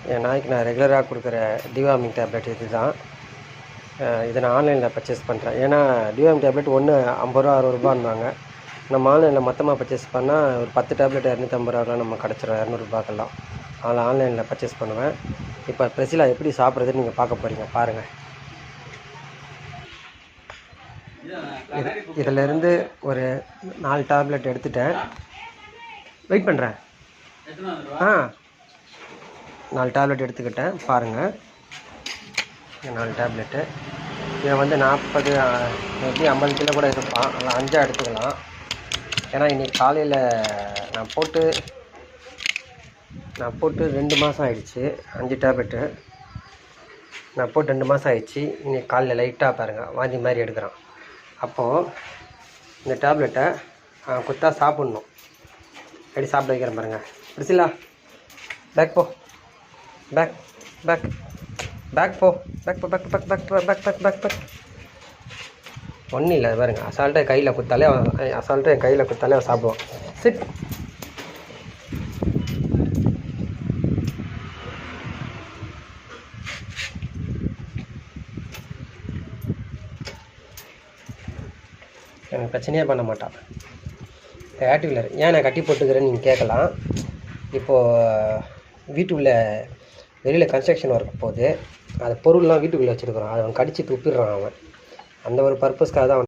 என் நாய்க்கு நான் ரெகுலராக கொடுக்குற டிவார்மிங் டேப்லெட் இது தான். இதை நான் ஆன்லைனில் பர்ச்சேஸ் பண்ணுறேன். ஏன்னா டிவார்மிங் டேப்லெட் ஒன்று 50 ரூபா 60 ரூபான்னாங்க. நம்ம ஆன்லைனில் மொத்தமாக பர்ச்சேஸ் பண்ணால் ஒரு 10 டேப்லெட் 250 ரூபாய்க்குலாம் நம்ம கிடச்சிரும், 200 ரூபாய்க்கெல்லாம். அதில் ஆன்லைனில் பர்ச்சேஸ் பண்ணுவேன். இப்போ பிரசிலா எப்படி சாப்பிட்றதுன்னு நீங்கள் பார்க்க போகிறீங்க, பாருங்கள். இதிலேருந்து ஒரு 4 டேப்லெட் எடுத்துட்டேன். வெயிட் பண்ணுறேன். 4 டேப்லெட் எடுத்துக்கிட்டேன், பாருங்கள். 4 டேப்லெட்டு. இதை வந்து 40 எப்படி 50 கிலோ கூட இருப்பான், அதில் 5 எடுத்துக்கலாம். ஏன்னா இன்றைக்கி காலையில் நான் போட்டு 2 மாதம் ஆகிடுச்சு. 5 டேப்லெட்டு நான் போட்டு 2 மாதம் ஆகிடுச்சு. இன்றைக்கி காலையில் லைட்டாக பாருங்கள் வாந்தி மாதிரி எடுக்கிறான். அப்போது இந்த டேப்லெட்டை குத்தா சாப்பிட்ணும். எப்படி சாப்பிட வைக்கிறேன் பாருங்கள். பிடிச்சிலா பேக் போ, பேக் பேக் பேக் போ, பேக் போ, பேக் பேக் பேக் பேக் பேக் பேக் பேக். ஒன்றும் இல்லை பாருங்கள். அசால்ட்டாக கையில் குத்தாலே என் கையில் குத்தாலே அவன் சாப்பிடுவான். சிட். எனக்கு பிரச்சனையே பண்ண மாட்டான். ஆக்டிவில் ஏன் நான் கட்டி போட்டுக்கிறேன்னு நீங்கள் கேட்கலாம். இப்போது வீட்டுக்குள்ளே வெளியில் கன்ஸ்ட்ரக்ஷன் ஒர்க் போகுது. அது பொருள்லாம் வீட்டுக்குள்ளே வச்சுருக்குறான். அதை அவன் கடிச்சு துப்பிடுறான். அவன் அந்த ஒரு பர்பஸ்க்காக தான்